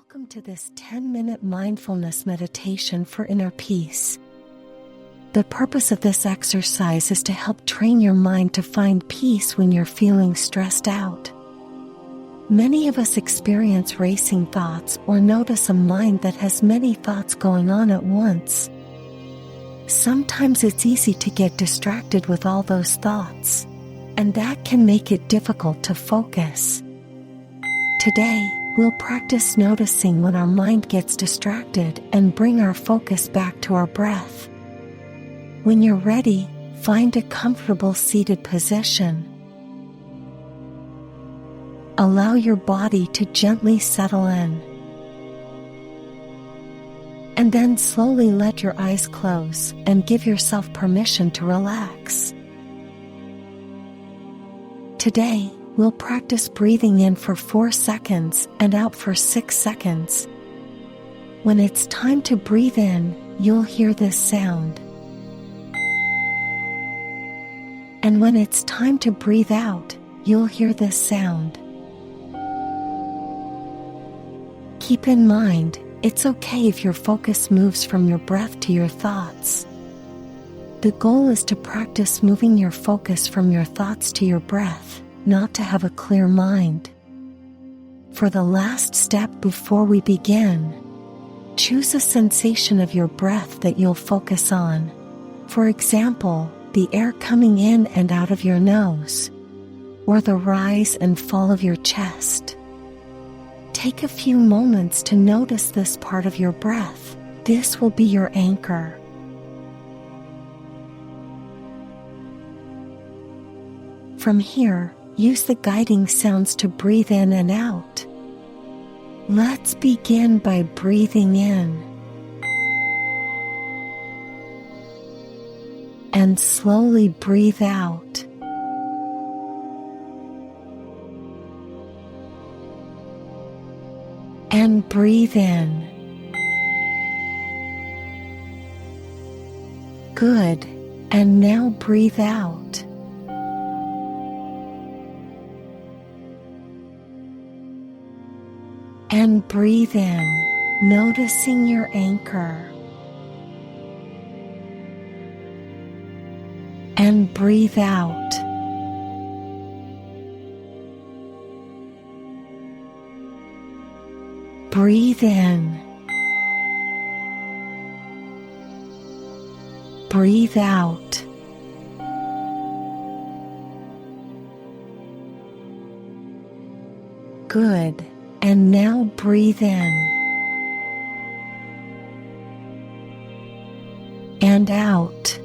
Welcome to this 10-minute mindfulness meditation for inner peace. The purpose of this exercise is to help train your mind to find peace when you're feeling stressed out. Many of us experience racing thoughts or notice a mind that has many thoughts going on at once. Sometimes it's easy to get distracted with all those thoughts, and that can make it difficult to focus. Today, we'll practice noticing when our mind gets distracted and bring our focus back to our breath. When you're ready, find a comfortable seated position. Allow your body to gently settle in. And then slowly let your eyes close and give yourself permission to relax. Today, we'll practice breathing in for 4 seconds and out for 6 seconds. When it's time to breathe in, you'll hear this sound. And when it's time to breathe out, you'll hear this sound. Keep in mind, it's okay if your focus moves from your breath to your thoughts. The goal is to practice moving your focus from your thoughts to your breath, not to have a clear mind. For the last step before we begin, choose a sensation of your breath that you'll focus on. For example, the air coming in and out of your nose, or the rise and fall of your chest. Take a few moments to notice this part of your breath. This will be your anchor. From here, use the guiding sounds to breathe in and out. Let's begin by breathing in and slowly breathe out. And breathe in. Good. And now breathe out. And breathe in, noticing your anchor. And breathe out. Breathe in. Breathe out. Good. And now breathe in. And out.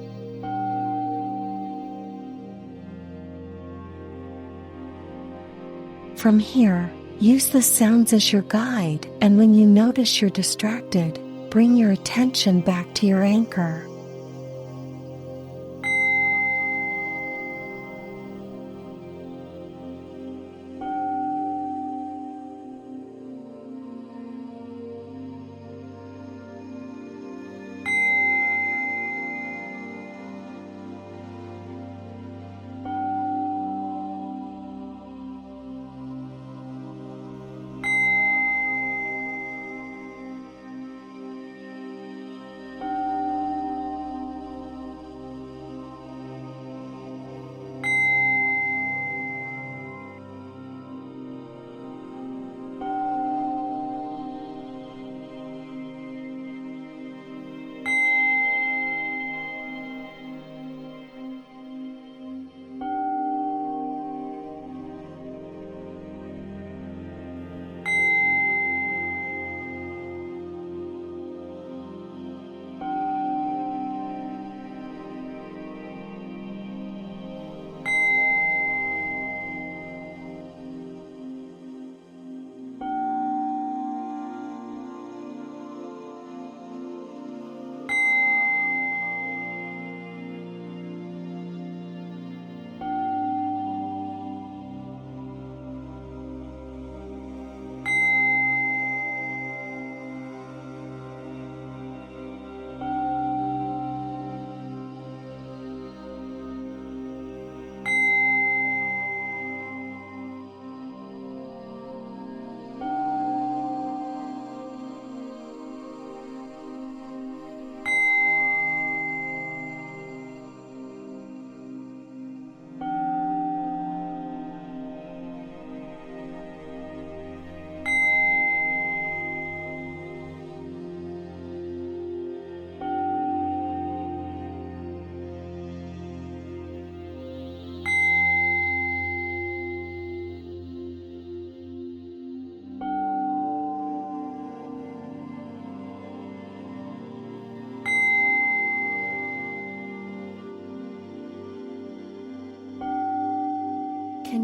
From here, use the sounds as your guide, and when you notice you're distracted, bring your attention back to your anchor.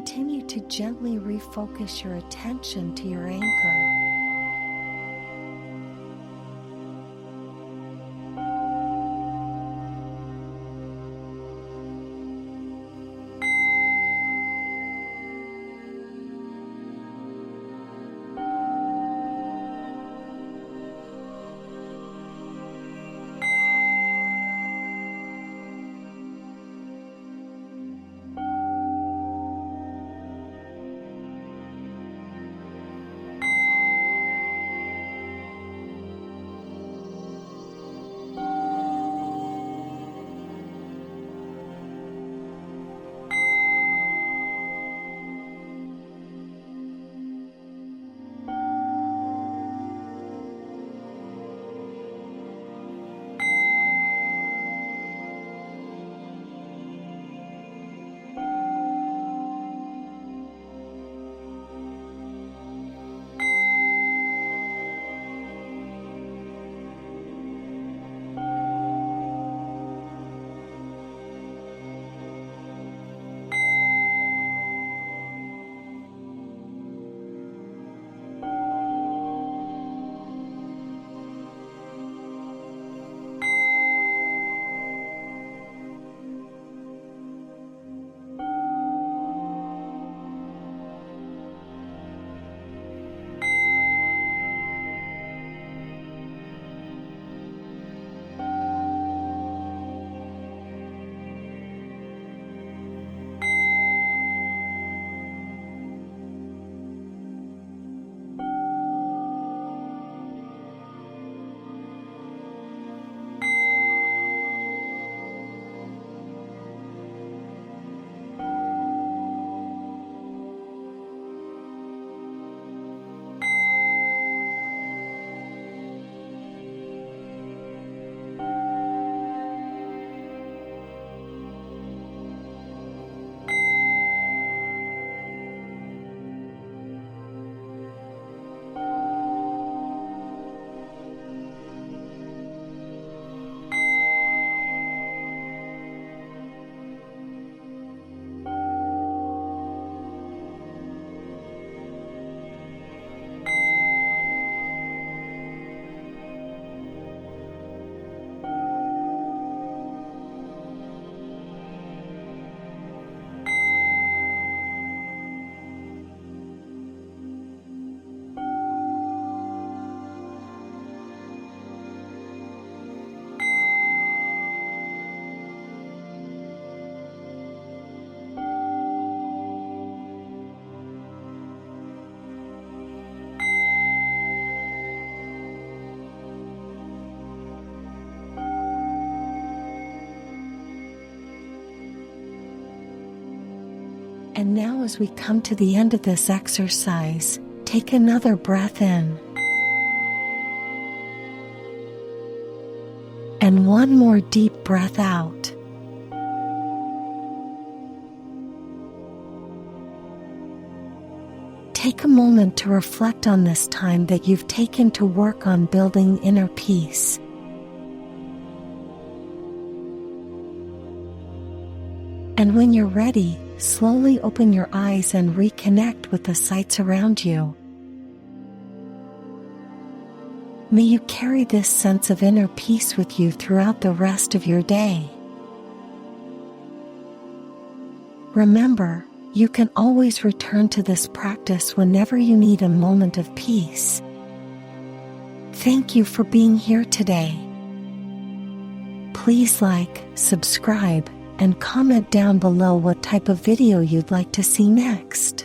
continue to gently refocus your attention to your anchor. And now, as we come to the end of this exercise, take another breath in. And one more deep breath out. Take a moment to reflect on this time that you've taken to work on building inner peace. And when you're ready, slowly open your eyes and reconnect with the sights around you. May you carry this sense of inner peace with you throughout the rest of your day. Remember, you can always return to this practice whenever you need a moment of peace. Thank you for being here today. Please like, subscribe, and comment down below what type of video you'd like to see next.